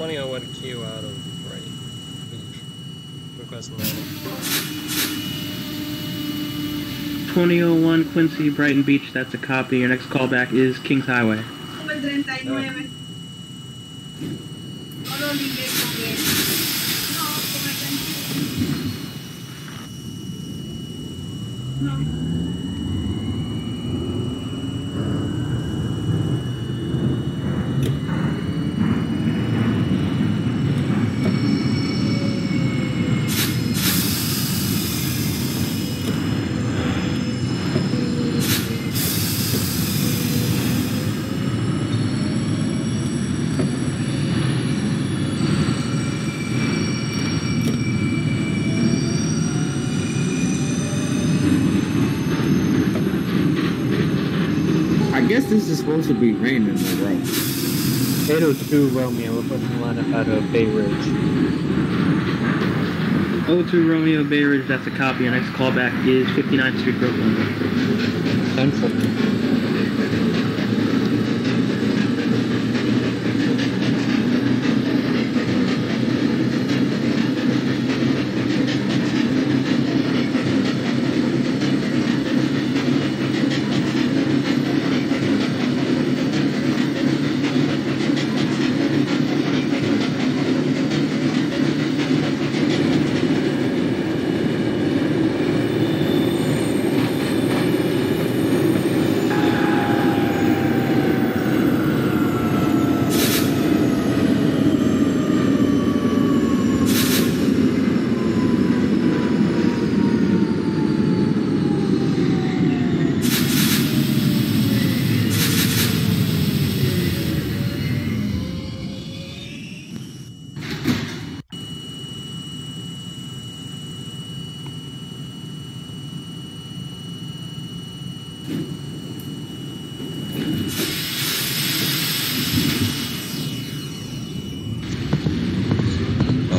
2001Q out of Brighton Beach. Request landing. 2001 Quincy, Brighton Beach, that's a copy. Your next callback is Kings Highway. I guess this is supposed to be raining the road. 802 Romeo, we're supposed to line up out of Bay Ridge. 02 Romeo, Bay Ridge, that's a copy. Your next callback is 59th Street, Brooklyn. 10-4.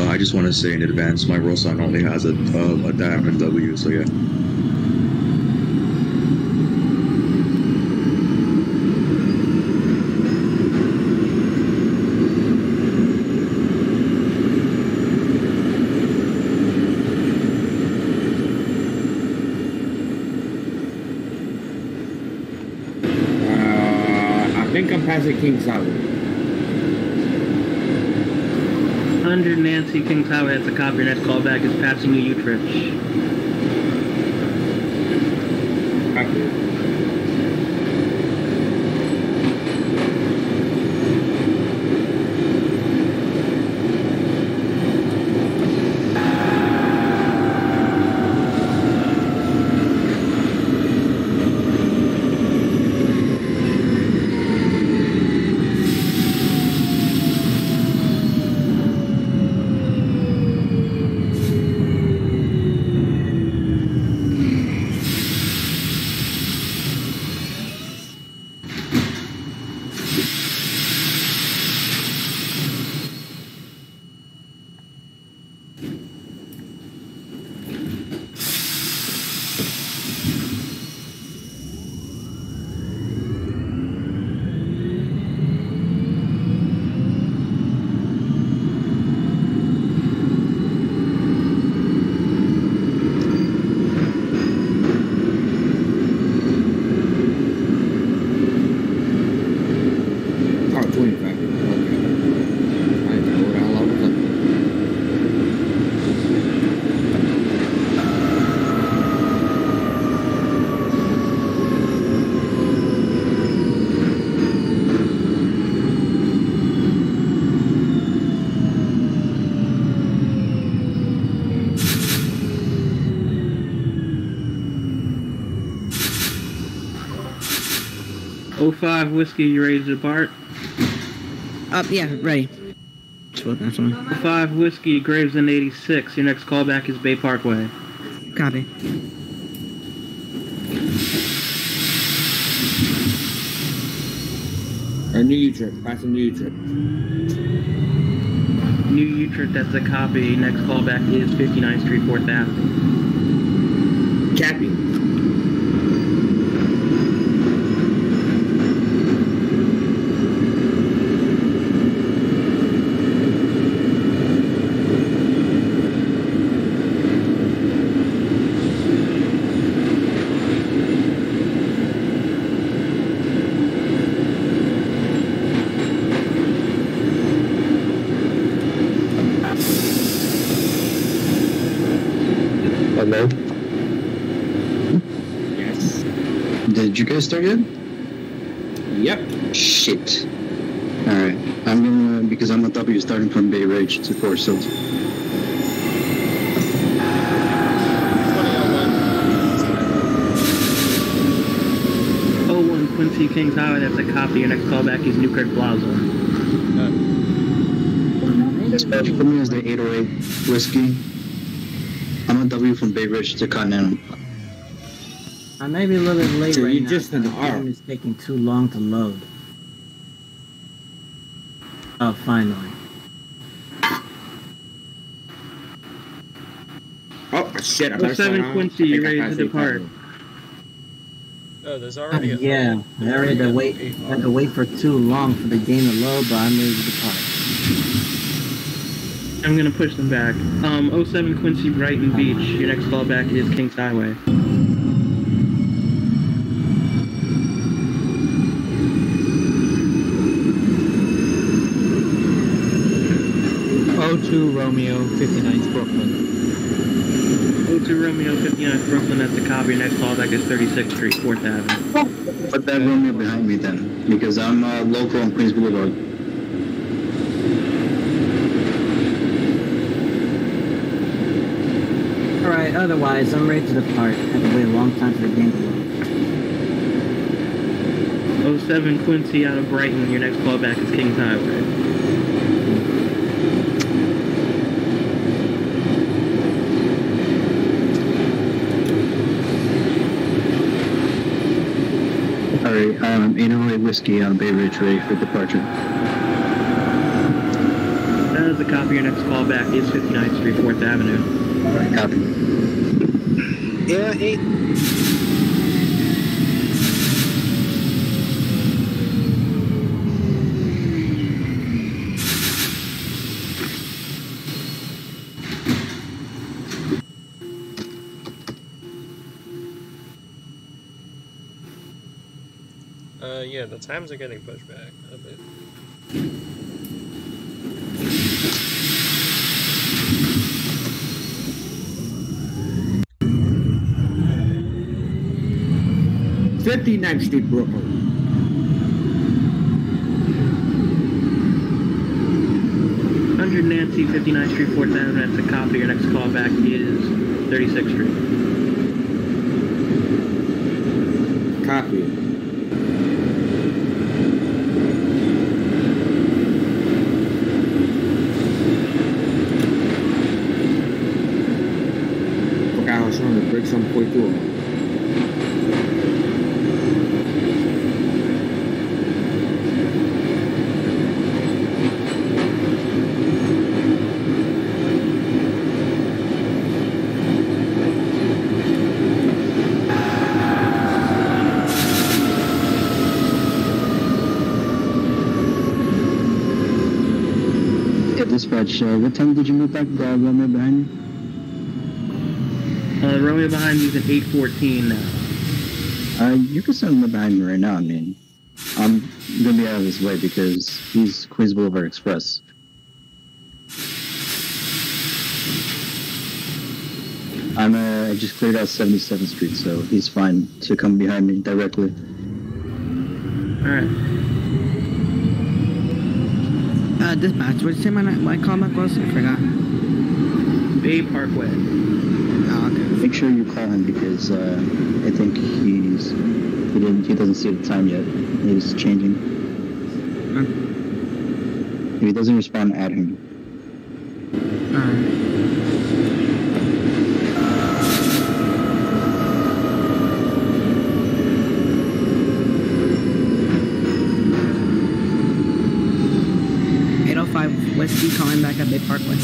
I just want to say in advance, my roll sign only has a diamond W, so yeah. I think I'm passing Kings Highway. 100 Nancy, Kings Highway, that's a copy. Your next callback is passing New Utrecht. Copy. '05 Whiskey, you ready to depart? Yeah, ready. That's fine. 05 Whiskey, Gravesend 86. Your next callback is Bay Parkway. Copy. New Utrecht, passing New Utrecht. New Utrecht, that's a copy. Next callback is 59th Street, 4th Avenue. Cappy. you guys start yet? Yep. Shit. Alright. I'm gonna, because I'm on W starting from Bay Ridge to Forest Hills. 01 Quincy Kings Highway, that's a copy. Your next callback is Newkirk Plaza. Dispatch for me is the 808 Whiskey. I'm on W from Bay Ridge to Continental. I may be a little bit late So right you're now. just an The R. game is taking too long to load. Oh, finally. Oh, shit. I better 07 slow down. Quincy, I think you I ready passed to it depart? finally. Oh, there's already a Yeah, I had to wait. Had to wait for too long for the game to load, but I'm ready to depart. I'm gonna push them back. 07 Quincy Brighton Beach, your next callback is Kings Highway. O2 Romeo 59th Brooklyn. 02 Romeo 59th Brooklyn, that's a copy. Your next callback is 36th Street, 4th Avenue. Put that Romeo behind me then, because I'm local on Queens Boulevard. Alright, otherwise, I'm ready to depart. Had to wait a long time for the game to load. 07 Quincy out of Brighton, your next callback is Kings Highway. Alright, 808 Whiskey on Bay Ridge, ready for departure. That is a copy. Your next callback is 59th Street, 4th Avenue. Alright, copy. Yeah, 8. Yeah, the times are getting pushed back a bit. '59th Street, Brooklyn. 100 Nancy, 59th Street, 4th Avenue, that's a copy. Your next callback is 36th Street. Copy. Forgot I was trying to break some point through. Dispatch, what time did you move back the Romeo behind you? Romeo behind you is at 8:14 now. You can send him behind me right now. I mean, I'm gonna be out of his way because he's Queens Boulevard Express. I just cleared out 77th Street, so he's fine to come behind me directly. Alright. Dispatch, what did you say my callback was? I forgot. Bay Parkway. Oh, okay. Make sure you call him because I think he doesn't see the time yet. He's changing. If he doesn't respond, add him. Alright. Whiskey calling back at Bay Parkway.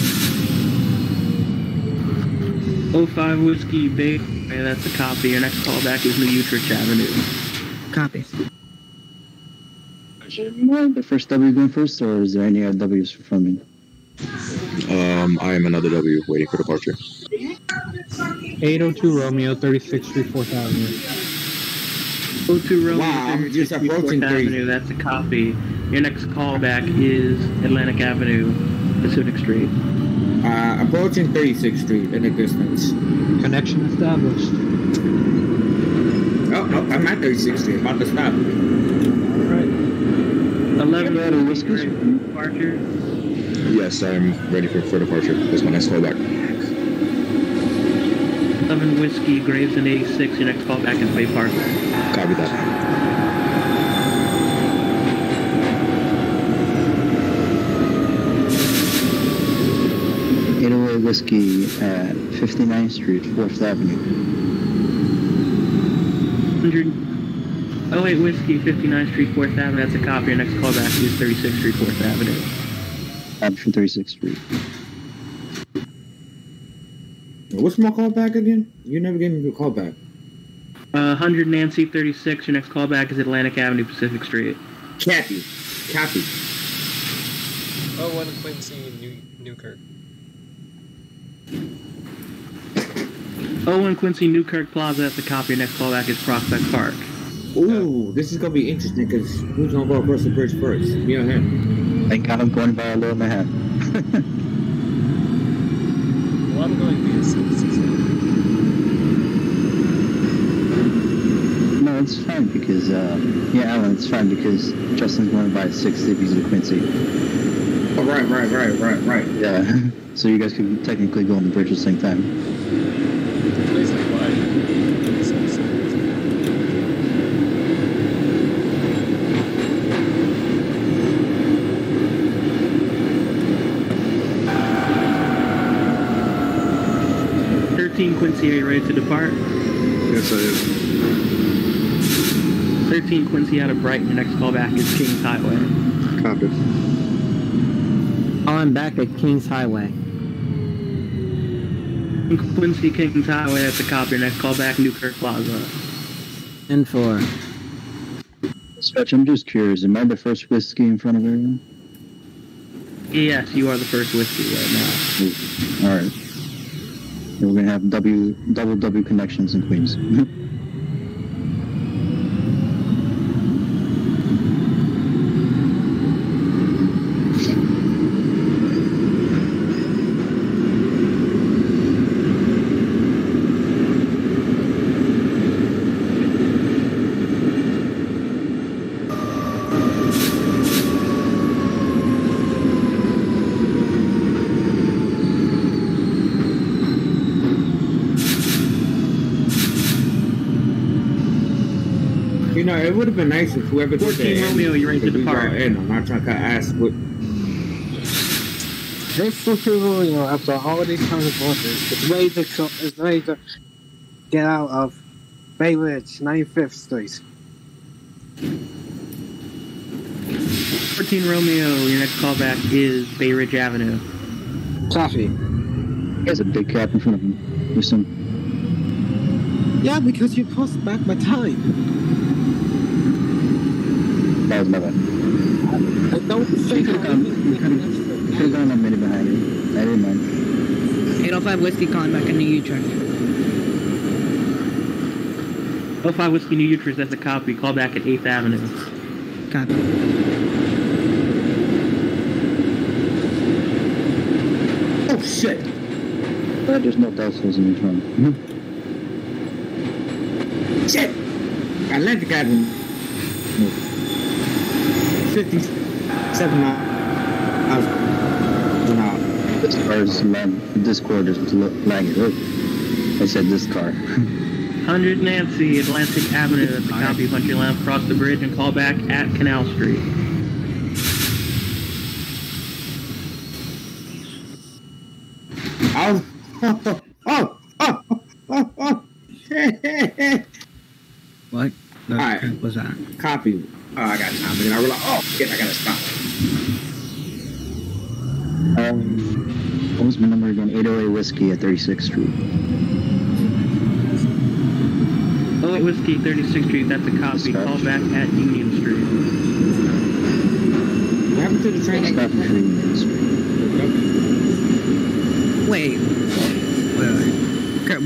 05 Whiskey Bay, yeah, that's a copy. Your next callback is New Utrecht Avenue. Copy. The first W going first, or is there any other W's from me? I am another W waiting for departure. 802 Romeo 36th Street, 4th Avenue. 02 Romeo, Wow, I'm just 36th Street, approaching 4th Avenue, that's a copy. Your next callback is Atlantic Avenue, Pacific Street. Approaching 36th Street in the distance. Connection established. Oh, no, I'm at 36th Street. About to stop. Alright. 11 whiskey departure. Yes, I'm ready for departure. That's my next callback. 11 whiskey, Graves and 86. Your next callback is Bay Park. Copy that. Whiskey at 59th Street, 4th Avenue. 108 whiskey, 59th Street, 4th Avenue. That's a copy. Your next callback is 36th Street, 4th Avenue. Option 36th Street. What's my callback again? You never gave me a callback. 100 Nancy, 36. Your next callback is Atlantic Avenue, Pacific Street. Copy. 01 Quincy, Newkirk. 01 Quincy, Newkirk Plaza. That's a copy. Your next callback is Prospect Park. Ooh, this is gonna be interesting because who's gonna go across the bridge first? Me or him? Thank God I'm going by a Lower Manhattan. Well, I'm going via 66. No, it's fine because, yeah, Alan, it's fine because Justin's going by 60 because of Quincy. Oh, right. Yeah, so you guys could technically go on the bridge at the same time. Place like why? 13 Quincy, are you ready to depart? Yes, I am. 13 Quincy out of Brighton. Your next callback is Kings Highway. Copy. I'm back at Kings Highway. Quincy, Kings Highway. That's a copy. Your next callback, Newkirk Plaza. And for Dispatch, I'm just curious, am I the first whiskey in front of everyone? Yes, you are the first whiskey right now. Alright. We're gonna have double W connections in Queens. It would have been nice if whoever did 14 Romeo, you're ready to depart. I'm not trying to ask what. This 14 Romeo, after all these kinds of horses, is ready to get out of Bay Ridge, 95th Street. 14 Romeo, your next callback is Bay Ridge Avenue. Coffee. He has a big cap in front of him. With some. Yeah, because you pushed back my time. That was my bad. I don't think You could have gone a minute behind me. I didn't mind. 805 Whiskey calling back in New Utrecht. 05 Whiskey New Utrecht, that's a copy. Call back at 8th Avenue. Copy. Oh shit! There's no Deltas in the front. Shit! Atlantic Avenue. 57 miles an hour. This car is this car is lagging. Oh, I said this car. 100 Nancy, Atlantic Avenue, that's a copy. Punch your lamp across the bridge and call back at Canal Street. What? Alright. What was that? Copy. Oh, I got time. Then I realized, oh shit, I gotta stop. What was my number again? 808 Whiskey at 36th Street. 08 Whiskey, 36th Street, that's a copy. Call back at Union Street. What happened to the train? Stop for Union Street. Wait.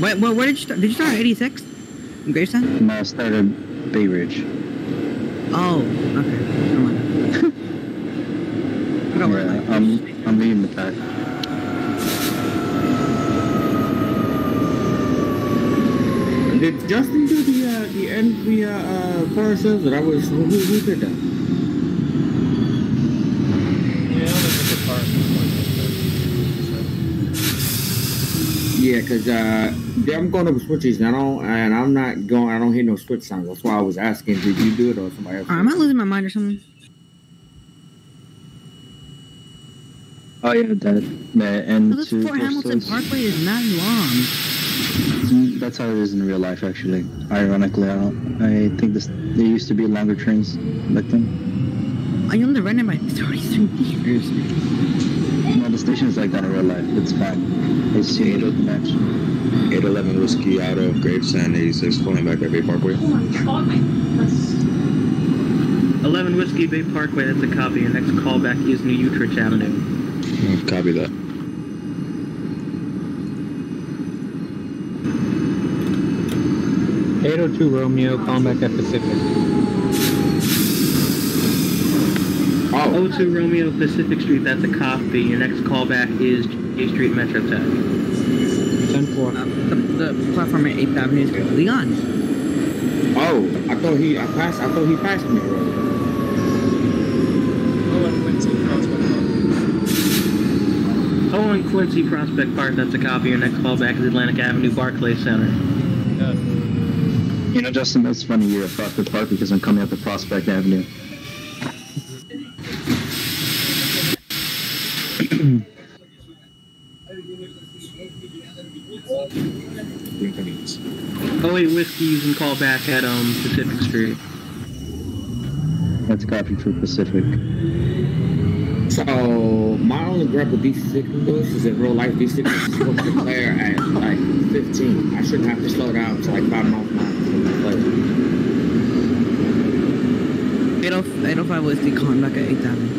Where did you start? Did you start at 86? In Gravesend? No, I started Bay Ridge. Oh, okay. Never mind. Yeah, I'm leaving the back. Did Justin do the end be car sales? That I was who did that? Yeah, I'll look at the car. Yeah, cause I'm going over switches now, and I'm not going. I don't hear no switch sounds. That's why I was asking. Did you do it or somebody else? Am I losing my mind or something? Oh yeah, that and This Fort Hamilton Parkway is not long. That's how it is in real life, actually. Ironically, I think there used to be longer trains back then. I only ran it by 33 meters. No, the station is like that in real life. It's fine. It's 8 match. 811 Whiskey out of Gravesend 86, calling back at Bay Parkway. 11 Whiskey Bay Parkway, that's a copy. Your next callback is New Utrecht Avenue. Copy that. .802 Romeo, calling back at Pacific. Oh. 02 Romeo, Pacific Street, that's a copy. Your next callback is J Street Metro Tech. 10-4. The platform at 8th Avenue is completely gone. Oh, I thought he passed me. Oh, and Quincy Prospect Park, that's a copy. Your next callback is Atlantic Avenue, Barclays Center. You know, Justin, that's funny you're at Prospect Park because I'm coming up at Prospect Avenue. Oh, wait, Whiskey, you can call back at Pacific Street. That's a copy for Pacific. So my only grab with D6 English is in real life. D6 is supposed to declare at like 15. I shouldn't have to slow down to like 5 miles an hour for the player. 805 was the calling back at 8th Avenue.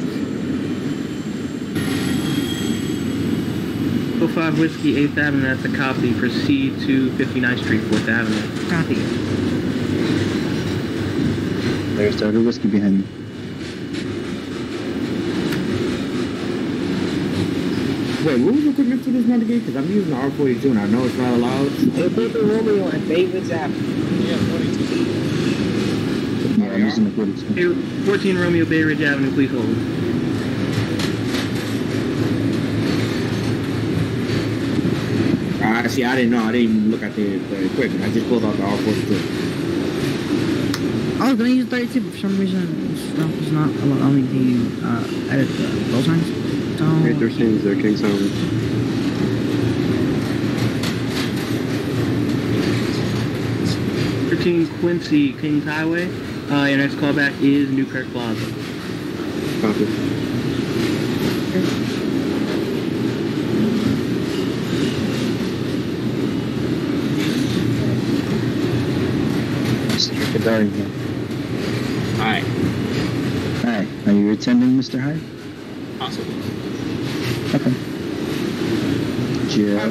05 Whiskey, 8th Avenue, that's a copy. Proceed to 59th Street, 4th Avenue. Copy. There's the other Whiskey behind me. Wait, what was the equipment for this not again? Because I'm using the R42 and I know it's not allowed. Open Romeo at David's Avenue. Yeah, 42. Yeah, I'm using the 42. 14 Romeo Bay Ridge Avenue, please hold. See, I didn't know. I didn't even look at the equipment. I just pulled out the R42. I was gonna use 32, but for some reason it's not allowing me to edit those lines. So 813 is there, King's Highway. Quincy, Kings Highway. Your next callback is Newkirk Plaza. Copy. Hi. Hi, are you attending, Mr. Hyde? Possibly. Okay.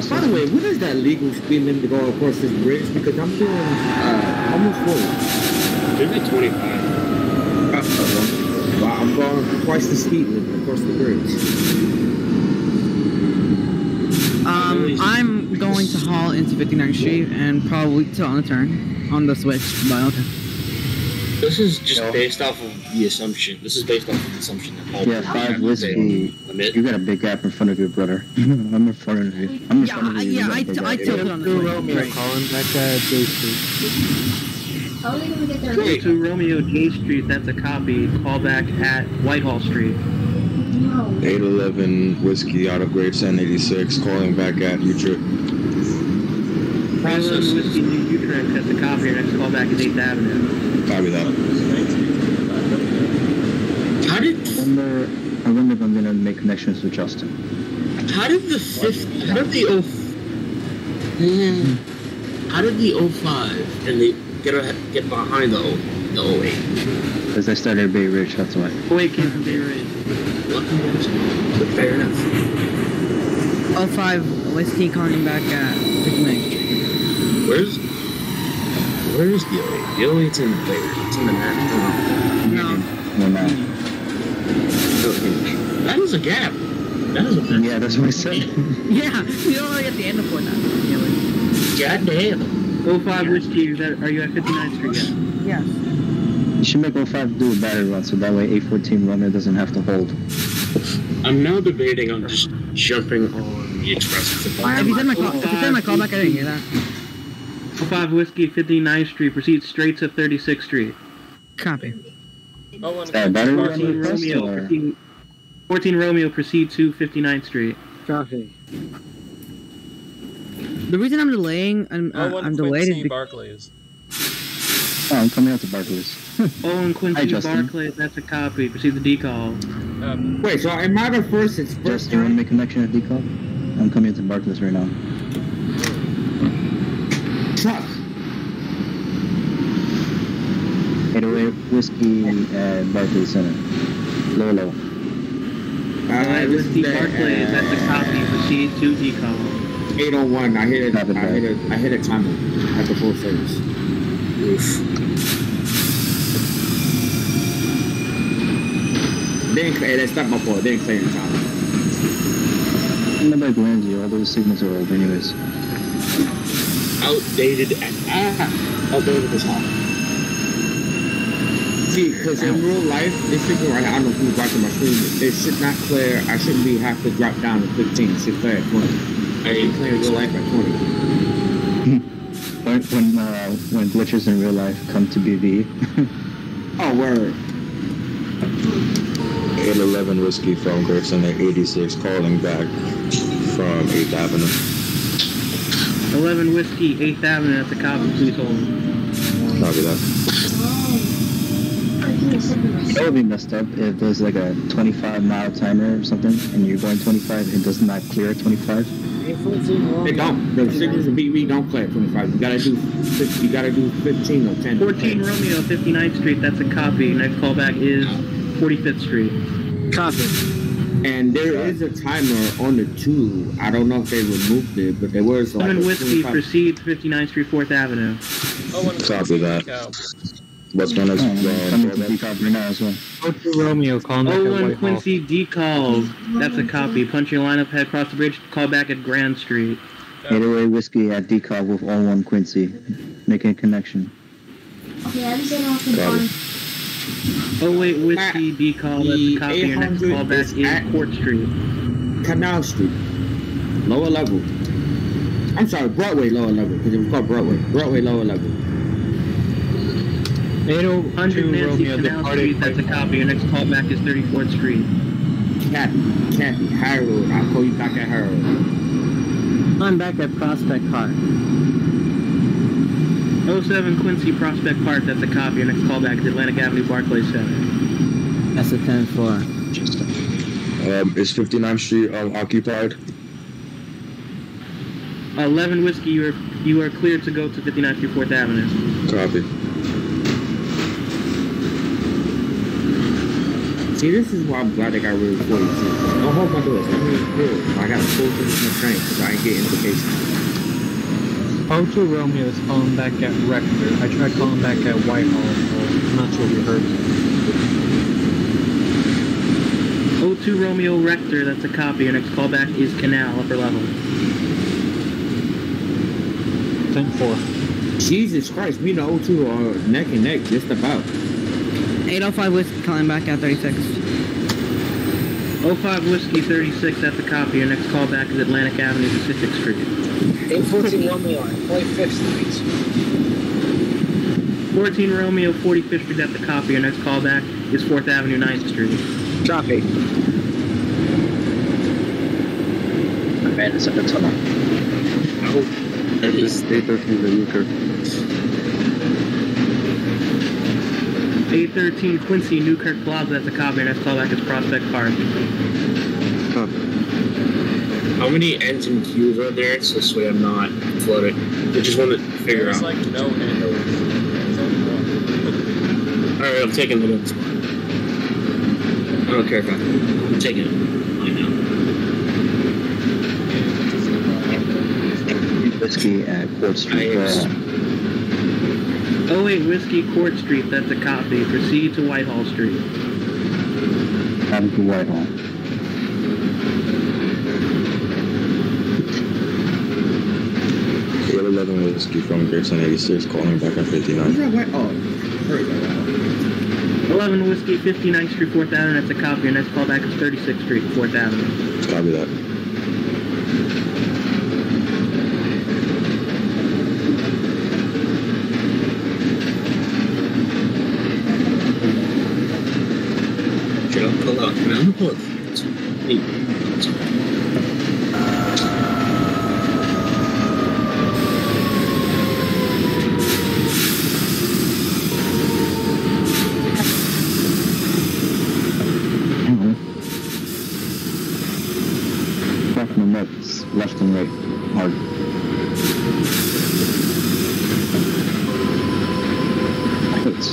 By the way, what is that legal speed limit to go across this bridge? Because I'm doing almost 40. Should be 25. Well, I'm going twice the speed limit across the bridge. I'm going to haul into 59th Street and probably to on the turn on the switch, but okay. This is just based off of the assumption. This is based off of the assumption that all 5 Whiskey. You got a big gap in front of you, brother. I'm in front of you. I'm in front of you. Yeah, I tilted on the Romeo calling back at J Street. How are they gonna get their Go to Romeo J Street, that's a copy. Callback at Whitehall Street. 811 Whiskey out of Gravesend 86, calling back at Utrecht. 811 Whiskey New Utrecht, that's a copy. Your next callback is 8th Avenue. Copy that. How did I wonder if I'm gonna make connections with Justin. how did the 05 and they get behind the 08? Because I started Bay Ridge, that's why. Bway came from Bay Ridge. But fair enough. 05 Whiskey calling back at 59th Street. Where's the 08? The 08's in the Bay Ridge. It's in the map. No. No, no. That is a gap. That is a Yeah, that's what I said. Yeah, we don't really at the end of 49. God damn. 05 Whiskey, are you at 59th Street yet? Yes. You should make 05 do a battery run, so that way A14 Romeo doesn't have to hold. I'm now debating on just jumping on the express. If you said my callback, I didn't hear that. 05 Whiskey, 59th Street, proceed straight to 36th Street. Copy. Battery run 14 request, Romeo, or? proceed, 14 Romeo, proceed to 59th Street. Copy. The reason I'm delaying, I'm delayed is because... Barclays. Oh, I'm coming out to Barclays. Owen Quincy Hi, Justin. Barclays, that's a copy. Proceed to decall. Wait, so am I the first express Justin, you want to make a connection at decall? I'm coming to Barclays right now. truck? 808 Whiskey at Barclays Center. Lolo. Alright, Whiskey Barclays, that's a copy. Proceed to decall. 801. I hit a timer at the full service. That's not my fault. They didn't clear the time. Nobody blames you. All those signals are old anyways. Outdated as hell. See, because in real life, this signal right now, I don't know if who's watching my screen, it should not clear. I shouldn't have to drop down to 15. It should clear at 20. I didn't clear real life at 20. when glitches in real life come to BVE. Oh, word. 811 Whiskey from Gregson at 86, calling back from 8th Avenue. 11 Whiskey, 8th Avenue, that's a copy, please hold. Copy that. It would be messed up if there's like a 25-mile timer or something, and you're going 25, it does not clear 25. They don't. The signals in BVE don't clear 25. You gotta do 15 or 10. 14 Romeo, 59th Street, that's a copy. Next callback is 45th Street. Copy. And there is a timer on the 2. I don't know if they removed it, but there was like 7 Whiskey, proceed to 59th Street, 4th Avenue. Copy that. What's known as coming to decall right now as well. 02 Romeo, calling back at 01 Whitehall. Quincy, decall. That's a copy. Punch your lineup, head across the bridge, call back at Grand Street. 808 Whiskey at decall with 01 Quincy. Making a connection. Okay, I just said off the phone. 08 Whiskey, decall. That's a copy. Your next callback is Court Street. Canal Street. Lower level. I'm sorry, Broadway lower level, because it was called Broadway. Broadway lower level. 802 Nancy Romeo Canal departed. Street, that's a copy. Your next callback is 34th Street. Kathy, Harold. I'll call you back at Harold. I'm back at Prospect Park. 07 Quincy, Prospect Park, that's a copy. Your next callback is Atlantic Avenue, Barclays Center. That's a 10-4. Is 59th Street occupied? 11 Whiskey, you are cleared to go to 59th Street, 4th Avenue. Copy. See, this is why I'm glad they got rid of 42. Don't hold my doors. Let me do. I got a full position of train because I ain't getting implications. 02 Romeo is calling back at Rector. I tried calling back at Whitehall, so I'm not sure if you heard me. 02 Romeo Rector, that's a copy. Your next callback is Canal, upper level. 10-4. Jesus Christ, me and the 02 are neck and neck, just about. 805 Whiskey calling back at 36. 05 Whiskey 36, that's a copy. Your next callback is Atlantic Avenue, Pacific Street. 814 Romeo on 45th Street. 14 Romeo 45th Street, that's a copy. Your next callback is 4th Avenue, 9th Street. Copy. Man, it's at the tunnel. This is 813 the Newkirk. 813 Quincy, Newkirk Plaza, that's a copy. Your next callback is Prospect Park. How many N's and Q's are there? So this way I'm not floating. I just want to figure out. There's like no handles. There's only one. Alright, I'm taking the next one. I don't care if I'm taking it. I know. Whiskey at Court Street. 08 Whiskey Court Street, that's a copy. Proceed to Whitehall Street. Come to Whitehall. 11 whiskey from Grayson 86, calling back at 59. Who's that white? Oh, there we go. 11 Whiskey, 59th Street, 4th Avenue. That's a copy. Your next callback is 36th Street, 4th Avenue. Copy that. Should I pull out? Man, I'm pull left and right, hard. Hits.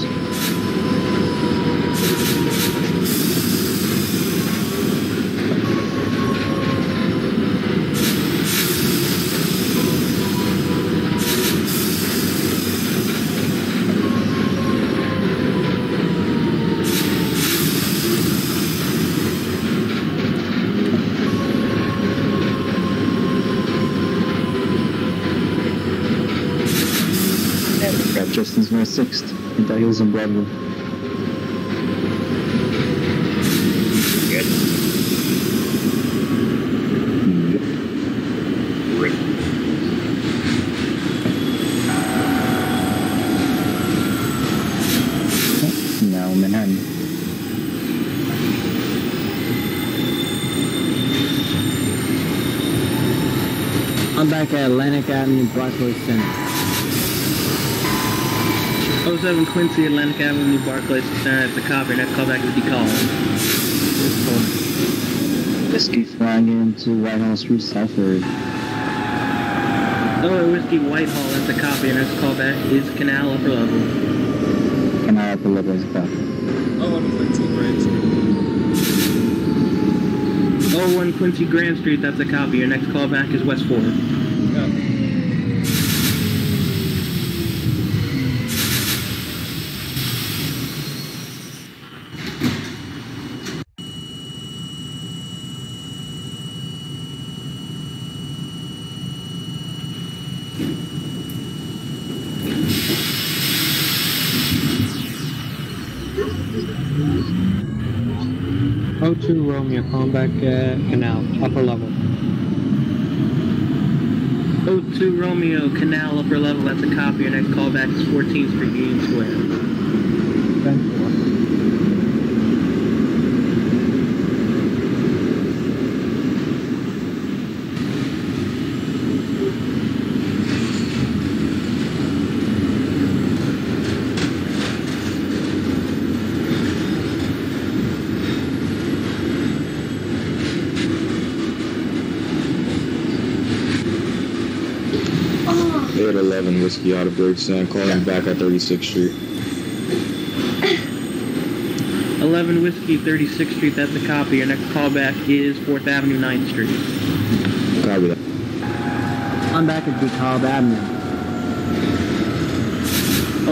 Justin's my 6th. I thought he was in Bravo. Good. Rip. Now Manhattan. I'm back at Atlantic Avenue, Barclays Center. 07 Quincy, Atlantic Avenue, Barclays Center. That's a copy. Next callback is decall. Whiskey flying into Whitehall Street, Southford. Oh, Whiskey, Whitehall. That's a copy. Next callback is Canal, upper level. Canal, upper level is a copy. Oh, 1 Quincy Grand Street. Oh, 1 Quincy Grand Street. That's a copy. Your next callback is West 4. Yeah. O2 Romeo, calling back at Canal, upper level. 02 Romeo, Canal, upper level. That's a copy. Your next callback is 14th Street, Union Square. 10-4. At 11 Whiskey out of Brixton, calling back at 36th Street. 11 Whiskey, 36th Street. That's a copy. Your next callback is 4th Avenue, 9th Street. Copy that. I'm back at DeKalb Avenue.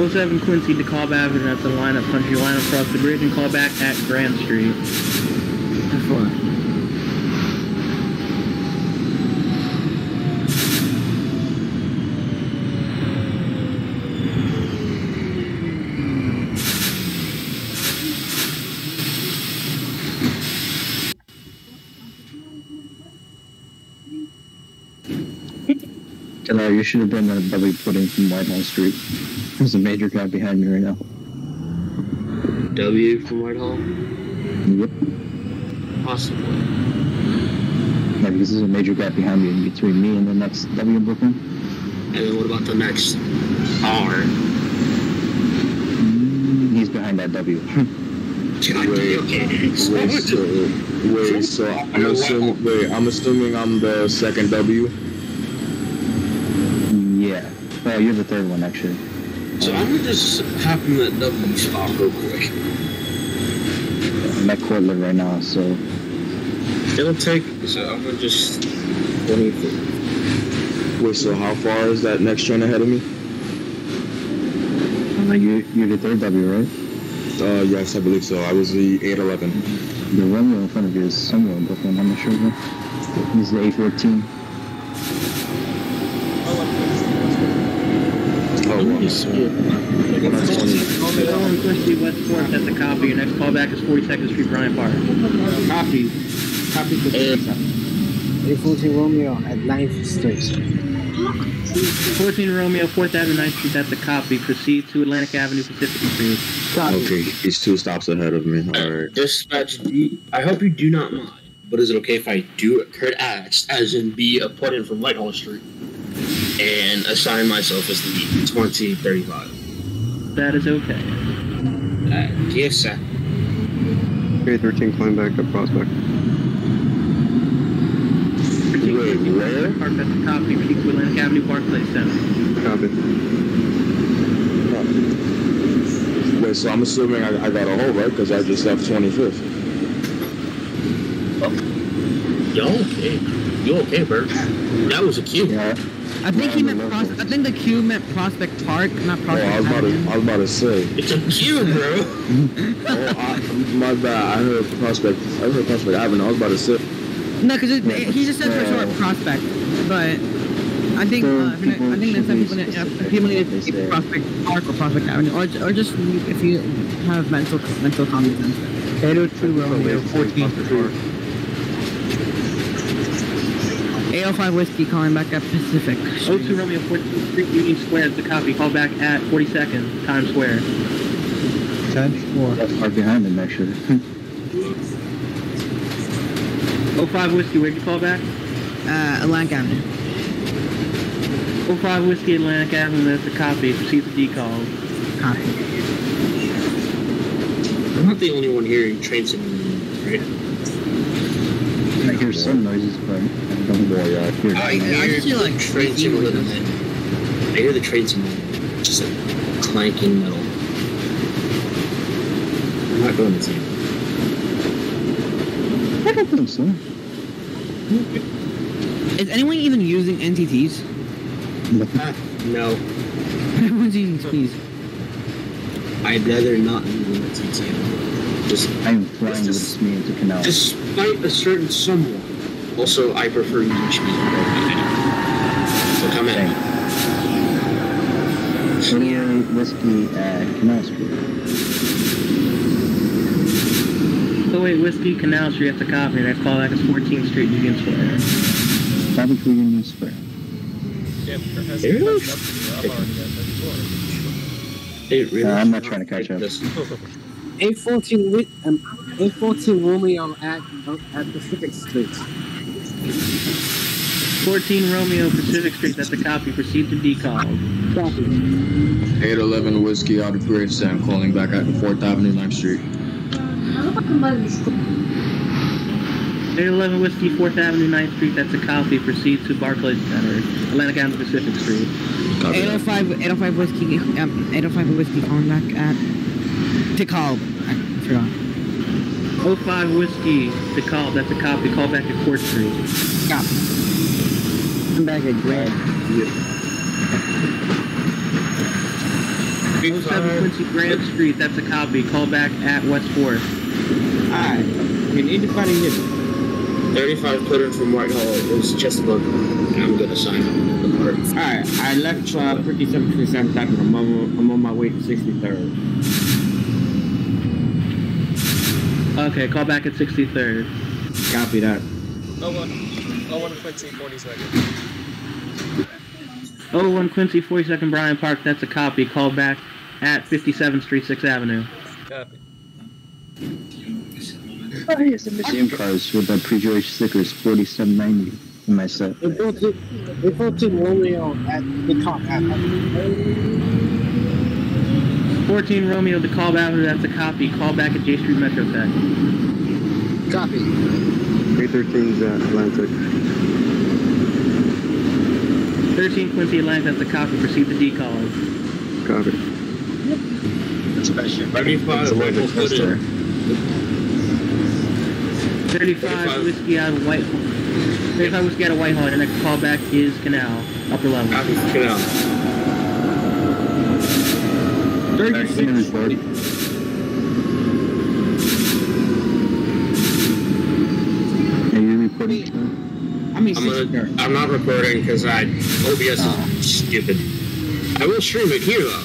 07 Quincy, DeKalb Avenue. That's a lineup. Punch your line across the bridge and call back at Grand Street. That's one. Hello, you should have been a W pudding from Whitehall Street. There's a major guy behind me right now. W from Whitehall? Yep. Possibly. Yeah, because there's a major gap behind me in between me and the next W in Brooklyn. And then what about the next R? He's behind that W. I'm assuming I'm the second W. Yeah. Oh, you're the third one, actually. So I'm gonna just happen that W spot real quick. I'm at Cortland right now, so... It'll take... So I'm gonna just... 24. Wait, so how far is that next train ahead of me? You're the third W, right? Yes, I believe so. I was the 811. The Romeo in front of you is somewhere in Brooklyn, I'm not sure. He's the 814. Oh, 1 Quincy Grand Street. You skip. Romeo and Quincy West 4th, that's a copy. Your next callback is 42nd Street, Bryant Park. Copy. Copy for 814 Romeo at 9th Street. 14 Romeo, 4th Avenue, 9th Street, that's a copy. Proceed to Atlantic Avenue, Pacific Street. Okay, he's 2 stops ahead of me. Alright. Dispatch, I hope you do not mind, but is it okay if I do a curt act, as in be a put in from Whitehall Street, and assign myself as the 2035? That is okay. Yes, sir. K13, climb back at Prospect. Wait, where? Park, that's a copy. Proceed to Atlantic Avenue, Barclays Center. Copy. Wait, so I'm assuming I got a hold, right? Because I just left 25th. Yo, okay. You okay, Bert? That was a cue. I think he meant I think the Q meant Prospect Park, not Prospect I was about to say. It's a cue, bro. My bad. I heard Prospect Avenue. I was about to say. No, because he just said for short Prospect, but I think that's some people need to say Prospect Park or Prospect Avenue, or just if you have mental common sense. 802 Romeo, 14th Street. 805 Whiskey calling back at Pacific. 02 Romeo, 14th Street, Union Square, that's a copy. Call back at 42nd, Times Square. 10-4. That's far behind him, actually. 05 Whiskey, where'd you call back? Atlantic Avenue. 05 Whiskey, Atlantic Avenue, that's a copy. Proceed to decall. Copy. I'm not the only one hearing train simulator, right? I hear some noises, but don't worry, I hear I hear like train simulator. I hear the train simulator. Just like clanking metal. I'm not going to see it. I don't think so. Is anyone even using NTTs? No. Everyone's using speeds. I'd rather not use an NTT. Just I am flying with me into canal. Despite a certain someone. Also, I prefer using speed. So come in. 28 Whiskey at Canal Street. 08 Whiskey, Canal Street, that's a copy. Next call back is 14th Street, Union Square. Copy for Union Square. I'm not trying to catch up. 814 Romeo at Pacific Street. 14 Romeo, Pacific Street, that's a copy. Proceed to decall. Copy. 811 Whiskey out of Gravesend, calling back at 4th Avenue, 9th Street. 811 Whiskey, 4th Avenue, 9th Street, that's a copy. Proceed to Barclays Center, Atlantic Avenue, Pacific Street. 805 Whiskey, 805 Whiskey calling back at Decall. I forgot. 05 Whiskey, Decall, that's a copy. Call back at 4th Street. Copy. I'm back at Grand. 07 Quincy Grand Street, that's a copy. Call back at West 4th. Alright. Can anybody hear me? 35 put in from Whitehall is just above. I'm gonna sign up in the park. Alright, I left 5727 Avenue. I'm on my way to 63rd. Okay, call back at 63rd. Copy that. 01 Quincy, 42nd. 01 Quincy, 42nd Bryant Park, that's a copy. Call back at 57th Street, 6th Avenue. Copy. Same cars with the pre-George stickers, 4790 in my set. 814 Romeo at the top. 14 Romeo, the call back, that's a copy. Call back at J Street Metro Tech. Copy. 813's at Atlantic. 13 Quincy Atlantic, that's a copy. Proceed to decall. Copy. 35 Whiskey out of Whitehall. 35 Whiskey out of Whitehall. Your next callback is Canal, upper level. Copy for Canal. 36. Are you reporting? I'm not recording because OBS is stupid. I I will stream it here though.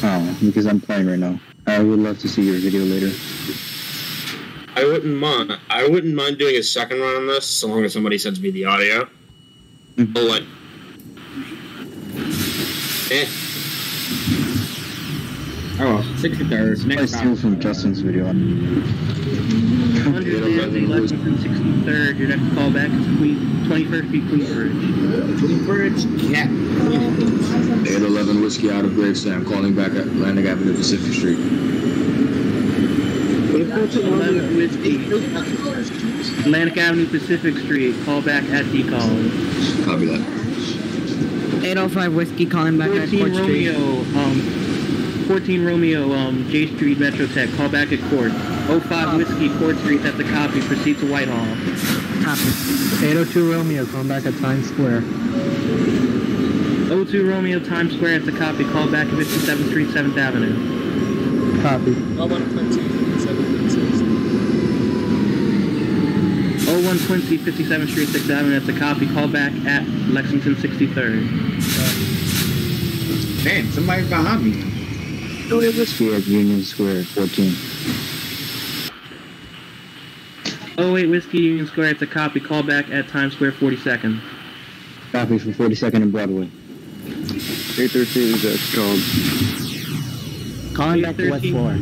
Oh, because I'm playing right now. I would love to see your video later. I wouldn't mind. I wouldn't mind doing a second run on this, so long as somebody sends me the audio. But like, Oh, 63rd. Next time from Justin's video. 100 Nancy, Lexington 63rd. Your next callback is 21st Street, Queensbridge. Queensbridge, yeah. 811 Whiskey out of Gravesend, calling back at Atlantic Avenue, Pacific Street. 11 Whiskey. Atlantic Avenue, Pacific Street. Call back at D-Call. Copy that. 805 Whiskey calling back at Court Street. 14 Romeo, J Street, Metro Tech. Call back at Court. 05 Whiskey, Court Street. That's a copy. Proceed to Whitehall. Copy. 802 Romeo, calling back at Times Square. 02 Romeo, Times Square. That's a copy. Call back at 57th Street, 7th Avenue. Copy. 01 Quincy, 57th. 01 Quincy, 57th Street, 6th Avenue. That's a copy. Call back at Lexington 63rd. Man, somebody's behind me. 08 Whiskey at Union Square, 14. 08 Whiskey, Union Square. It's a copy. Call back at Times Square, 42nd. Copy for 42nd and Broadway. 813 is at called. Calling back to West 4.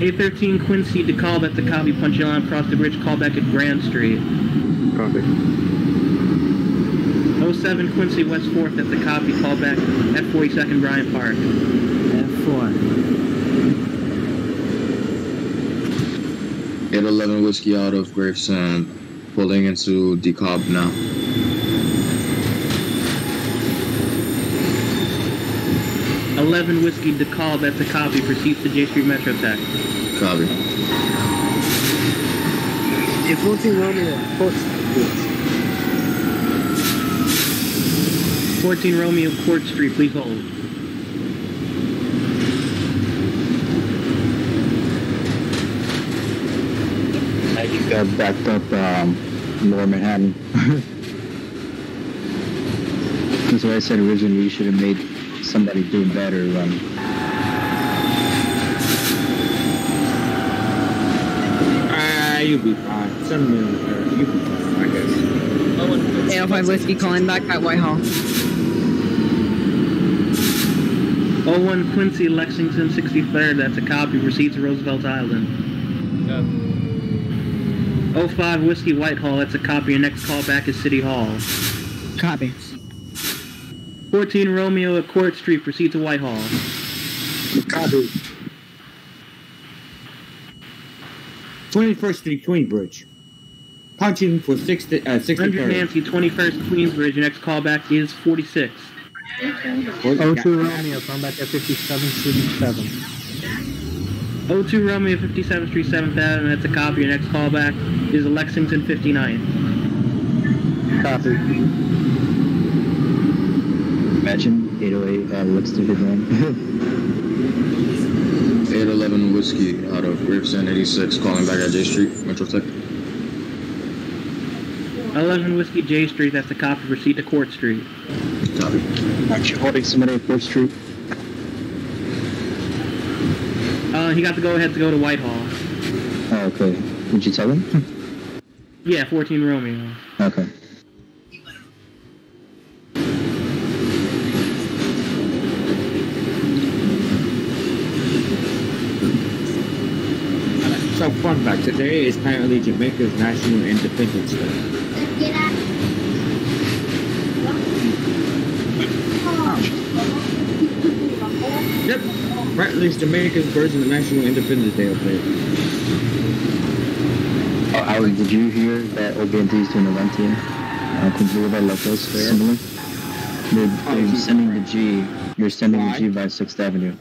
813 Quincy to call. That's a copy. Punch your line across the bridge. Call back at Grand Street. Copy. 07 Quincy West 4th. That's a copy. Call back at 42nd Bryant Park. F4. 811 Whiskey out of Gravesend, pulling into DeKalb now. $11 Whiskey to call. That's a copy. Proceeds to J Street Metro Tech. Copy. 14 Romeo, 14 Romeo, Court Street. Please hold. I just got backed up Lower Manhattan. That's what I said originally. You should have made somebody do a better run. You'll be fine. You'll be fine, I guess. 805 Whiskey calling back at Whitehall. 01 Quincy, Lexington 63rd. That's a copy. Proceed to Roosevelt Island. Yeah. 05 Whiskey, Whitehall. That's a copy. Your next call back is City Hall. Copy. 14 Romeo at Court Street. Proceed to Whitehall. Copy. 21st Street, Queensbridge. Punching for 100 Nancy, 21st Queensbridge. Your next call back is 46. 02 Romeo, calling back at 57th Street, 7. 02 Romeo, 57th Street, 7th Avenue. That's a copy. Your next call back is Lexington 59. Copy. Imagine 808 Lexington 59. 811 Whiskey out of Gravesend 86, calling back at J Street, Metro Tech. 11 Whiskey, J Street. That's a copy. Proceed to Court Street. Copy. Aren't you holding somebody at 4th Street? He got to go ahead to go to Whitehall. Oh, okay. Did you tell him? Yeah, 14 Romeo. Okay. So fun fact, today is apparently Jamaica's National Independence Day. Yep, apparently it's Jamaica's version of National Independence Day up there. Oh, Howard, did you hear that OpenBVE is doing a run team? Boulevard like those, similar? They're sending the G. You're sending the G by 6th Avenue.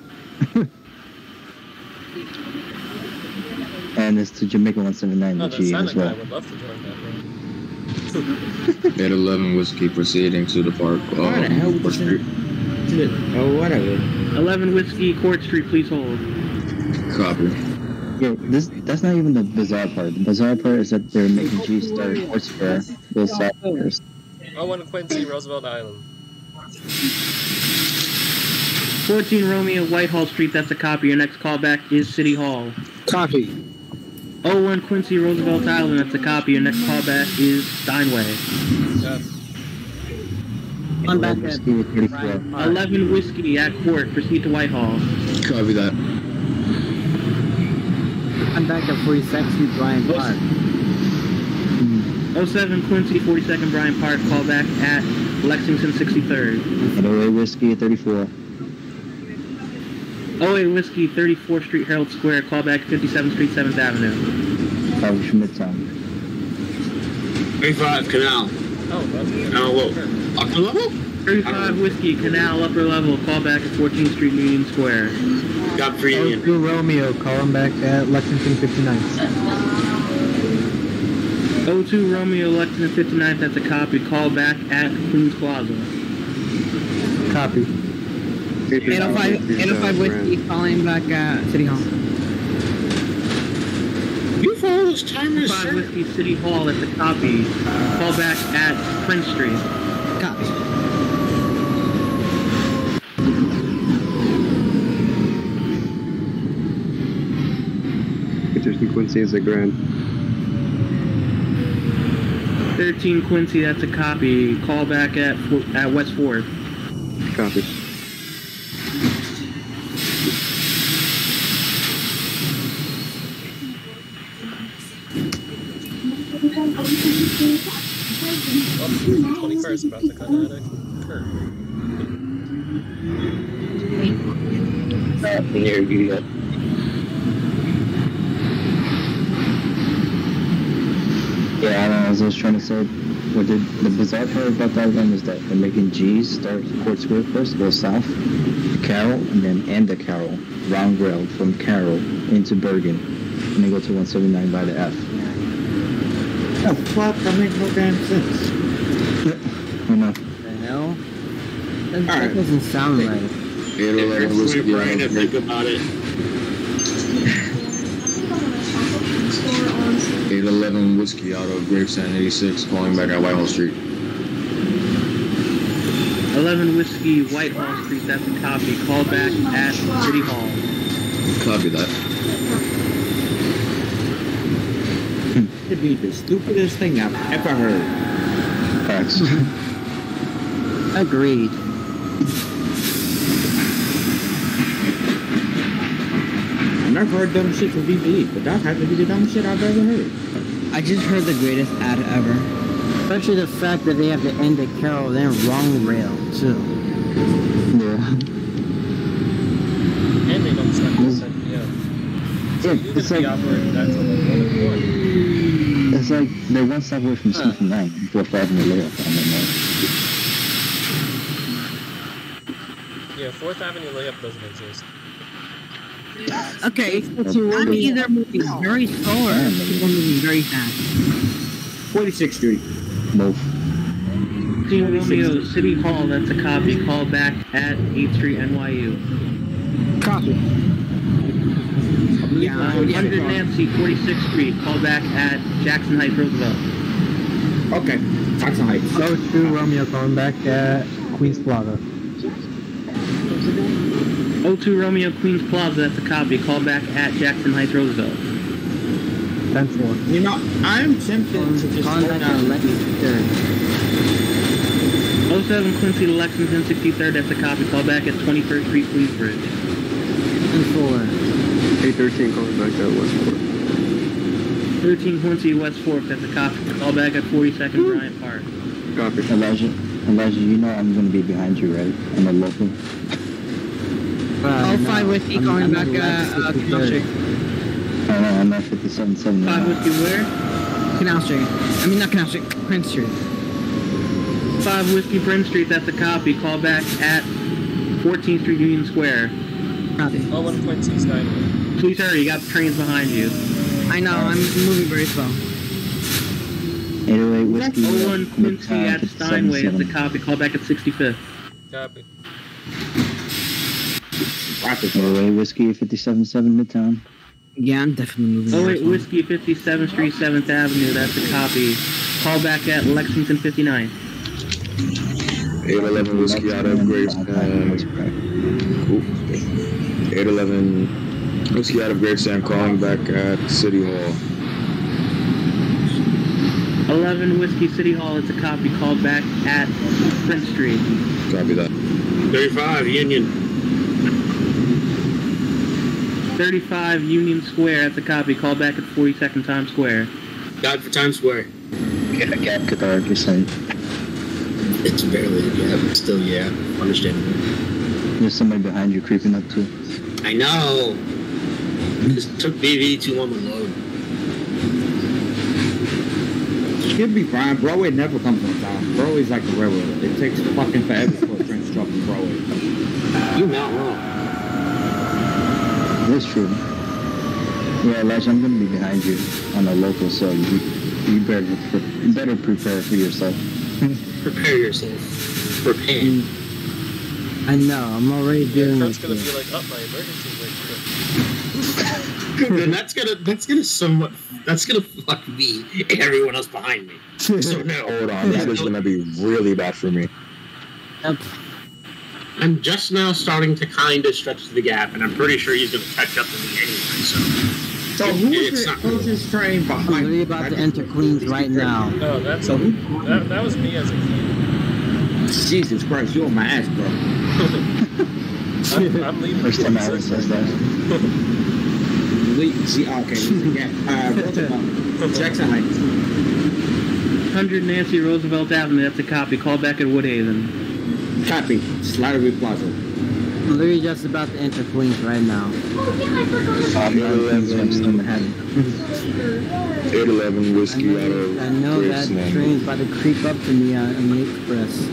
And it's to Jamaica 179, the G as well. I would love to join that run. 811 Whiskey proceeding to the park. Why the hell Court Street. Oh, whatever. 11 Whiskey, Court Street, please hold. Copy. Yo, that's not even the bizarre part. The bizarre part is that they're making G start Court Square. Those south first. 01 Quincy, Roosevelt Island. 14 Romeo, Whitehall Street, that's a copy. Your next callback is City Hall. Copy. 01 Quincy, Roosevelt Island, that's a copy. Your next callback is Steinway. I'm back at 11 Whiskey at Court, proceed to Whitehall. Copy that. I'm back at 42nd Street, Bryant Park. 07 Quincy, 42nd Bryant Park, callback at Lexington 63rd. 08 Whiskey at 34. 08 Whiskey, 34th Street, Herald Square, callback 57th Street, 7th Avenue. Copy from Midtown. 35 Canal. Oh, that's good. Canal low. Upper level? 35 Whiskey, Canal, upper level, callback at 14th Street, Union Square. Got for Union. 02 Romeo, calling back at Lexington 59th. 02 Romeo, Lexington 59th, that's a copy, callback at Queens Plaza. Copy. 805 Whiskey, calling back at City Hall. You follow those timers, 5 sir? Whiskey, City Hall, that's a copy, callback at Prince Street. Copy. Interesting Quincy is a grand. 13 Quincy, that's a copy, callback at West 4th. Copy. Well, 21st about to cut out a curve. Near you yet. Yeah, I don't know, as I was trying to say, what the bizarre part about that run is that they're making G's start Court Square first, go south, Carroll, and then end at Carroll, round rail from Carroll into Bergen, and then go to 179 by the F. The fuck? That makes no damn sense. I know. The hell? That doesn't sound right. It hurts my brain to think about it. 811 Whiskey out of Gravesend 86, calling back at Whitehall Street. 11 Whiskey, Whitehall Street, that's a copy, callback at City Hall. Copy that. It'd be the stupidest thing I've ever heard. Facts. Agreed. I never heard dumb shit from BBE, but that had to be the dumbest shit I've ever heard. I just heard the greatest ad ever. Especially the fact that they have to end at Carroll, then wrong rail, too. Yeah. And they don't start at 7 p.m. So you It's could be like, operating that till like 1 in the morning. it's like they're one stop away from 69, 4th Avenue layup on the Yeah, 4th Avenue layup doesn't exist. Okay, I'm either moving very slow or moving very fast. 46th Street. Both. 13 Romeo, City Hall, that's a copy, callback at 8th Street, NYU. Copy. 100 Nancy, 46th Street, callback at Jackson Heights, Roosevelt. Okay, Jackson Heights. 02 Romeo, calling back at Queens Plaza. 02 Romeo, Queens Plaza, that's a copy, callback at Jackson Heights, Roosevelt. 10-4. You know, I'm tempted to just Calling slow back down. at Lexington. 07 Quincy to Lexington 63rd, that's a copy, callback at 21st Street, Queensbridge. 10-4. 813 calling back at Westport. 13 Quincy, West 4th, that's a copy, callback at 42nd Bryant Park. Copy. Elijah, you know I'm going to be behind you, right? I'm a local. 05 Whiskey, calling back at Canal Street. I know, I'm at 57-7 now. 5 Whiskey where? Canal Street. I mean, not Canal Street, Prince Street. 5 Whiskey Prince Street, that's a copy, callback at 14th Street, Union Square. Copy. 01 Quincy, Steinway. Please hurry, you got trains behind you. I know, I'm moving very slow. 808 Whiskey. 01 Quincy at Steinway, that's a copy, callback at 65th. Copy. 808 Whiskey, 57-7 Midtown. Yeah, I'm definitely moving very 08 slow. Whiskey, 57th Street, 7th Avenue, that's a copy, callback at Lexington 59. 811 whiskey out of Gravesend. 811 whiskey out of Gravesend calling back at City Hall. 11 whiskey City Hall. It's a copy. Called back at Prince Street. Copy that. 35 Union. 35 Union Square. That's a copy. Called back at 42nd Times Square. God for Times Square. Get a gap, Qatar, you're saying. It's barely a gap, but still, yeah, understandable. There's somebody behind you creeping up too. I know. This took BV too long to load. Should be fine. Bway never comes on time. Bway's like the railroad. It takes fucking forever for a train to drop in Bway. You're not wrong. That's true. Yeah, Elijah, I'm gonna be behind you on a local, so you better prepare for yourself. Prepare yourself. Prepare. I know, I'm already doing That's it. gonna be like, up my emergency brake. Then that's gonna fuck me and everyone else behind me. So no. Hold on, that is gonna be really bad for me. Yep. I'm just now starting to kind of stretch the gap, and I'm pretty sure he's gonna catch up to me anyway. So who's the closest train I'm behind? literally about to enter Queens right now. No, that was me as a kid. Jesus Christ, you're on my ass, bro. I'm leaving. First time I ever says that. Okay, yeah. Jackson Heights. 100 Nancy Roosevelt Avenue. That's a copy. Call back at Woodhaven. Copy. Slattery Plaza. I'm literally just about to enter Queens right now. 811 whiskey out of I know that train's about to creep up to me on the express.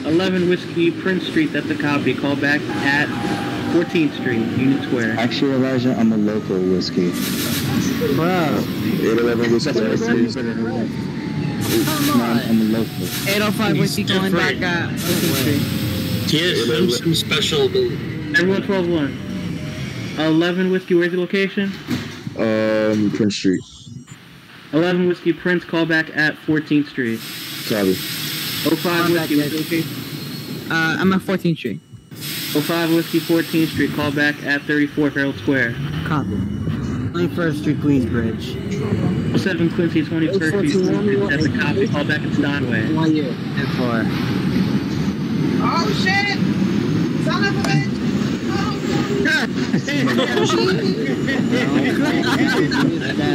11 whiskey Prince Street. That's a copy. Call back at 14th Street, Union Square. Actually, Elijah, I'm a local whiskey. Bro. 811 whiskey. I'm a local. 805 whiskey going back at 14th Street. Here's some special ability. Everyone 12-1. 11 whiskey, where's the location? Prince Street. 11 whiskey Prince, call back at 14th Street. Copy. 05 whiskey, where's the location? I'm at 14th Street. 05 whiskey, 14th Street, call back at 34th Herald Square. Copy. 21st Street, Queensbridge. 07 Quincy, 21st Street, Queensbridge, that's a copy, call back at Steinway. 1 year. And 4. Oh shit! Son of a bitch! That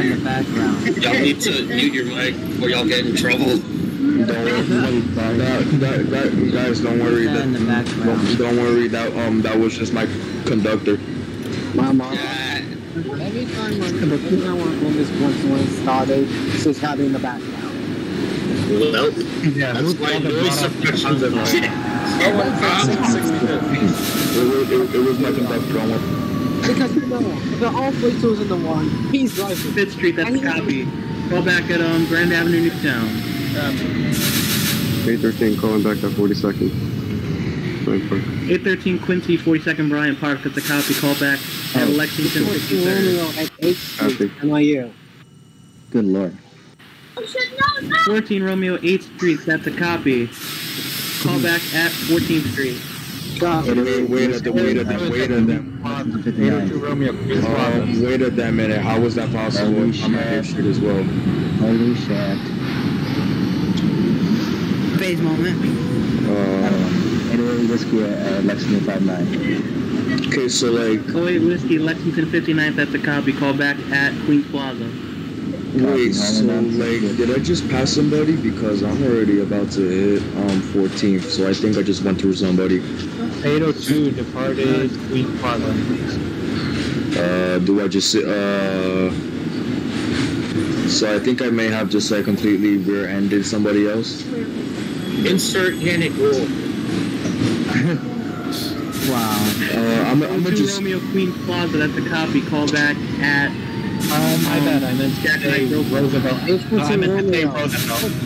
in the background. Y'all need to mute your mic or y'all get in trouble. Guys, don't worry. Don't worry. That was just my conductor. My mom. Every time the thing I want when this once started, she's having in the background. Well, Yeah, that's why noise suppression's a shit. It was my conductor. Because the R42's in the one, he's driving. 5th Street, that's a copy. Call back at Grand Avenue, Newtown. 813 calling back at 42nd. 813 Quincy, 42nd Bryant Park, that's a copy. Call back at Lexington, 53rd. At 8th Street, NYU. Good lord. 14 Romeo, 8th Street, that's a copy. Call back at 14th Street. Wait a minute. How was that possible? I'm at your shit as well. Holy shit. Phase moment. Anyway, whiskey at Lexington 59. Okay, so like... 08 Whiskey, Lexington 59th, that's a copy. Call back at Queens Plaza. Wait, so like, did I just pass somebody? Because I'm already about to hit 14th, so I think I just went through somebody. 802 departed Queen Plaza. Do I just so I think I may have just like completely rear-ended somebody else. Insert Yannick rule. Wow. I'm gonna just... Romeo, Queens Plaza, that's a copy. Call back at... Oh, my bad. I meant to say Roosevelt. I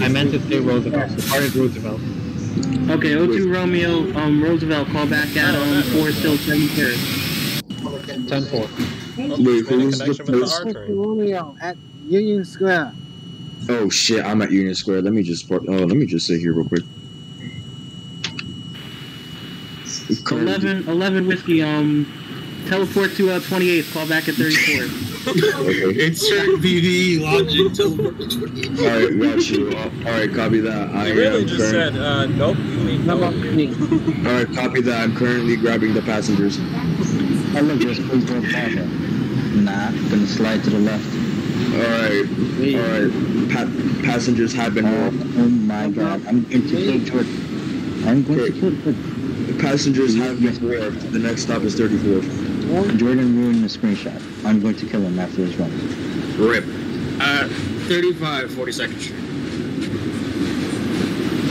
meant to say Roosevelt. Departed Roosevelt. Okay, 02 Romeo, Roosevelt, call back at 4 Still 73rd. 10-4. Wait, who was the first? Romeo at Union Square. Oh shit, I'm at Union Square. Let me just sit here real quick. 11 whiskey, teleport to 28th, call back at 34th. Insert BVE logic teleport to 28th. Alright, got you. Alright, copy that. I really just said, nope, you ain't going. Alright, copy that. I'm currently grabbing the passengers. Oh look, there's Queensboro Plaza. Nah, gonna slide to the left. Alright, passengers have been moved. Oh my god, I'm going to kill Jordan. I'm going to kill Jordan. Passengers have been moved. The next stop is 34th. Jordan ruined the screenshot. I'm going to kill him after this run. RIP. 35, 42nd Street.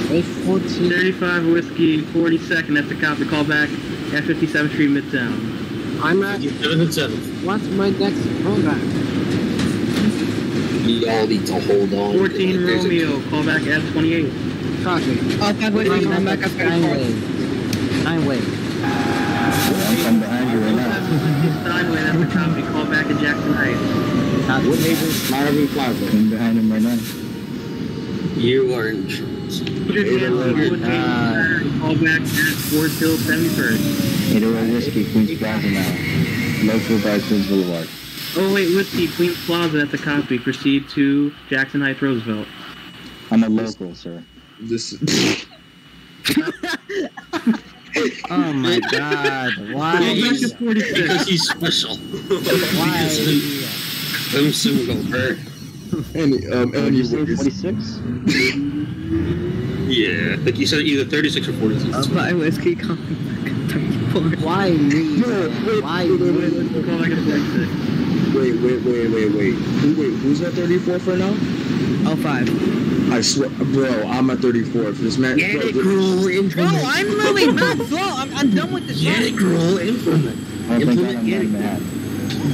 35 whiskey, 42nd, that's the copy, call back at 57th Street Midtown. I'm at 7th and 7th. What's my next callback? We all need to hold on. 14 Romeo, call back at 28th. Copy. Oh, 5 whiskey, come back up Steinway. I'm from behind you right now. Steinway, that's the copy, call back at Jackson Heights. Woodhaven, Marvin Plaza. I'm behind him right now. You are in. Call back at Fort Hill 71st. 808 Whiskey, Queens Plaza now. Local by Queens Boulevard. Oh wait, Whiskey, Queens Plaza, that's a copy. Proceed to Jackson Heights, Roosevelt. I'm a local, sir. This. Oh my god, why? Because he's special. Why? I'm single, bro. Any 46? Yeah, like you said, either 36 or 46. 5 whiskey, coming back at 34. Why me? Why me? Call back at 46. Wait. Who's at 34th right now? Oh, 5. I swear, bro, I'm at 34th. This man. Bro, I'm moving back slow. I'm done with this. Get it, girl. Implement.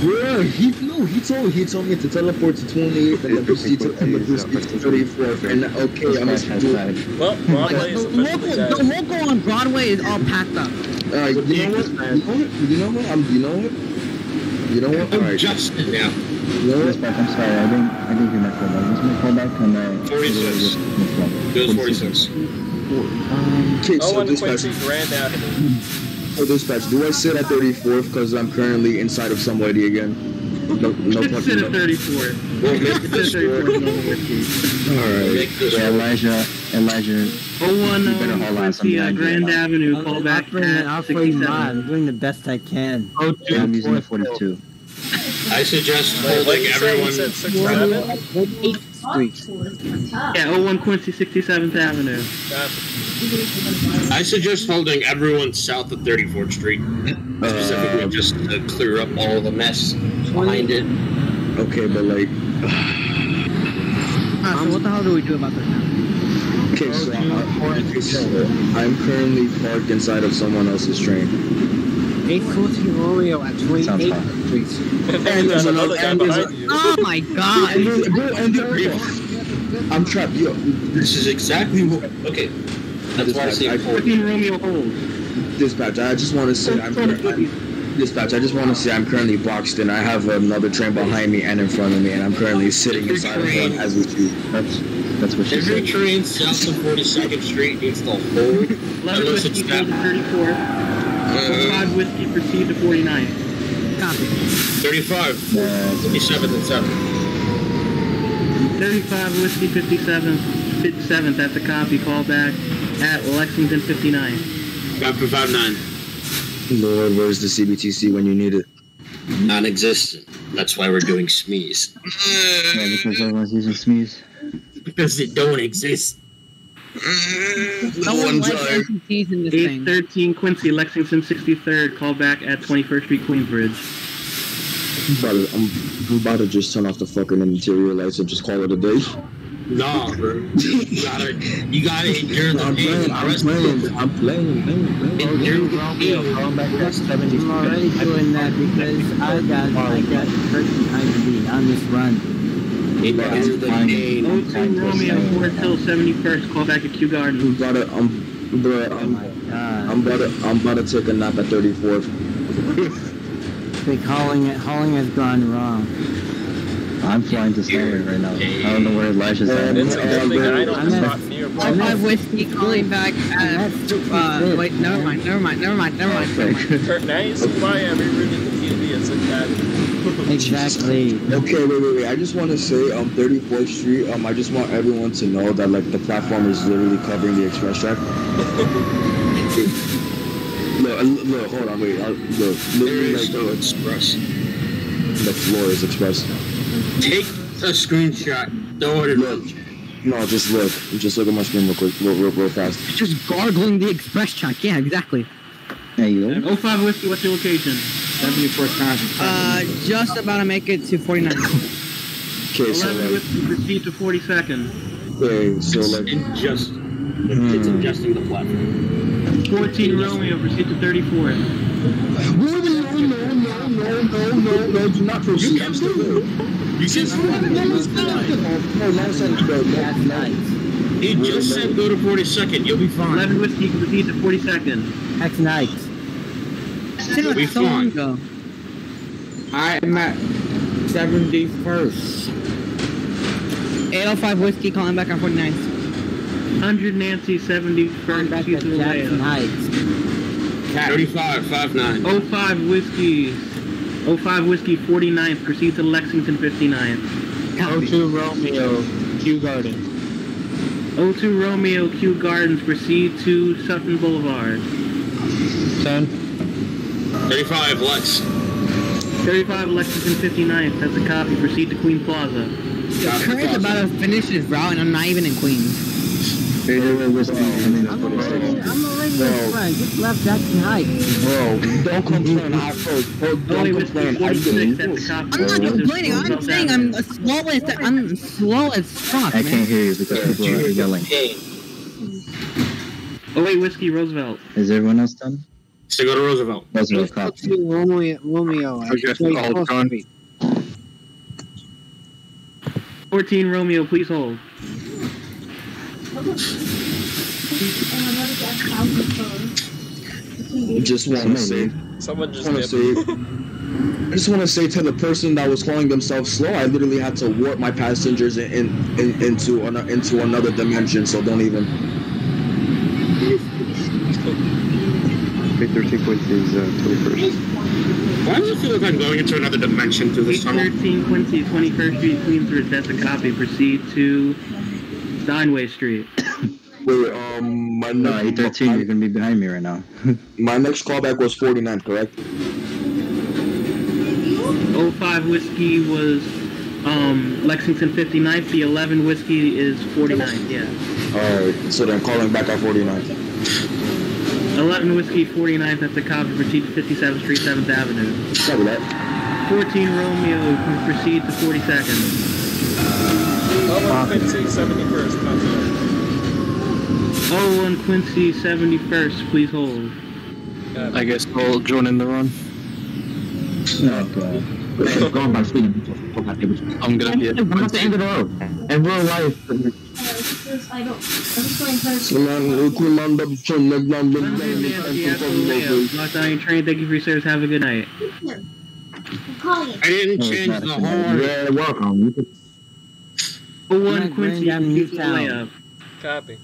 Bro, he told me to teleport to 28th and then proceed to 34th. And okay, I'm just doing. Well, Broadway is the local on Broadway is all packed up. You know what? All right. Justin now. Dispatch, I'm sorry, I didn't hear my call back. What's my call back? 46. Goes 46. Okay, so dispatch. Grand Avenue. So dispatch, do I sit at 34th because I'm currently inside of somebody again? No fucking. Sit at 34th. We'll make this work. Alright. Yeah, Elijah. 01 Grand Avenue, call back I'll play 67. I'm doing the best I can. Yeah, I'm using the 42. I suggest holding everyone. Yeah, 01 Quincy, 67th Avenue. I suggest holding everyone south of 34th Street. Specifically just to clear up all the mess behind it. Okay, but like. So what the hell do we do about this now? Okay, so I'm currently parked inside of someone else's train. 814 Romeo at 28th Street. And there's another guy behind you. Oh my god! I'm trapped, yo. This is exactly what. Okay. That's why I say 14 Romeo hold. Dispatch, I just want to say I'm currently boxed in. I have another train behind me and in front of me, and I'm currently sitting inside of one as we speak. That's what she every said. train south of 42nd Street needs to hold. 11 Unless whiskey, it's hold to 34th. 5 whiskey, proceed to 49th. Copy. 35, 57th and 7th. 35 whiskey, 57th, that's a copy, call back at Lexington 59. Got for 59. Lord, where's the CBTC when you need it? Non-existent. That's why we're doing SMEs. Yeah, because everyone's using SMEs. Because they don't exist. No one likes NPCs in this thing. 813 Quincy, Lexington 63rd, call back at 21st Street, Queensbridge. I'm about to just turn off the fucking interior lights and just call it a day. Nah, bro. You gotta endure the pain. I'm playing. Endure the pain. I'm already doing that because I got person ID on this run. Endure the pain. 02 Romeo, Fort Hill 71st, call back at Kew Garden. I'm about to take a nap at 34th. Hauling has gone wrong. I'm flying to Stanley right now. I don't know where Elijah's at. It's a good thing I don't spot near. 5 whiskey calling back at, wait, never mind. Now you see why every route in the TV is like that. Exactly. Okay, wait. I just want to say, 34th Street. I just want everyone to know that like the platform is literally covering the express track. Look, hold on, wait. Look, There is no express. The floor is express. Take a screenshot. Throw it in. Look. No, just look. Just look at my screen real quick, real fast. It's just gargling the express track. Yeah, exactly. There you go. 05 Whiskey, what's your location? 74th time. Just about to make it to 49. Okay, so 11 like, Whiskey, proceed to 42nd. okay, so like, It's adjusting the platform. 14 Romeo, proceed to 34th. No, do not proceed. I'm still there. You just That's nice. He just said go to 42nd. You'll be fine. 11 Whiskey, proceed to 42nd. That's nice. You'll be So long fine. ago. I'm at 71st. 805 whiskey calling back on 49. 100 Nancy, 71st, Back proceed at to Jackson Leia. Heights. 35, 59. 05 Whiskey, 05 Whiskey, 49th, proceed to Lexington, 59th. 02 Romeo, Kew Garden. 02 Romeo, Kew Gardens, proceed to Sutton Boulevard. 10. 35, Lex. 35 Lexington, 59th, that's a copy, proceed to Queen Plaza. Kurt's about to finish his route and I'm not even in Queens. Whiskey, I'm already in front. Just left Jackson Heights. Bro, don't complain. Only Don't Whiskey, complain. 46, that's a copy. I'm not complaining. I'm saying I'm slow as fuck, I man. can't hear you because people are yelling. Oh wait, Whiskey, Roosevelt. Is everyone else done? So go to Roosevelt. Roosevelt copy. Romeo. all done. 14 Romeo, please hold. Just want to say, Someone just I just want to say to the person that was calling themselves slow, I literally had to warp my passengers into another dimension. So don't even. 13 Quincy is 21st. Why does it feel like I'm going into another dimension through this tunnel? 13 Quincy, 21st Street, Queensbridge, that's a copy. Proceed to Steinway Street. Wait, my No, 813, you're gonna be behind me right now. My next callback was 49, correct? 05 Whiskey was Lexington 59th. The 11 Whiskey is 49th, yeah. Alright, so then calling back at 49. 11 Whiskey 49th, that's a copy. Proceed to 57th Street, 7th Avenue. Copy that. 14 Romeo, proceed to 42nd. 01 Quincy, 71st, Continental. 01 Quincy 71st, please hold. I guess we'll join in the run. Oh, God. Going by speed. I'm gonna be at I'm at the end of the road. In real life. Lock down your train, thank you for your service, have a good night. I didn't change the horn. Yeah, welcome. 01 Quincy, down proceed to Newtown. layup. Copy.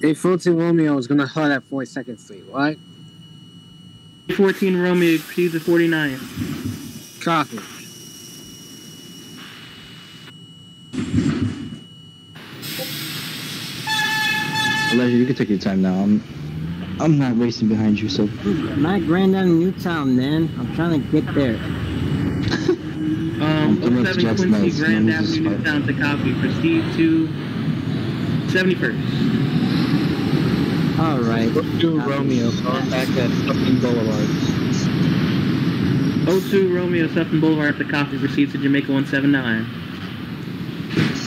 Hey, 14 Romeo is gonna hurt at 42nd Street, right? 14 Romeo, proceed to 49th. Copy. Elijah, you can take your time now. I'm not racing behind you, so. My granddad in Newtown, man. I'm trying to get there. 07 Quincy, Grand Avenue, Newtown to copy. Proceed to 71st. Alright. 02 Romeo, going back at Sutton Boulevard. 02 Romeo, Sutton Boulevard to copy. Proceed to Jamaica 179.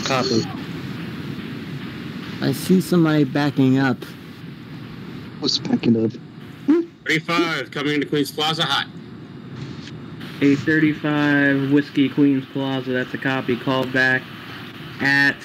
Copy. I see somebody backing up. What's backing up? 35, coming into Queens Plaza, hot. A 35 Whiskey Queens Plaza, that's a copy. Called back at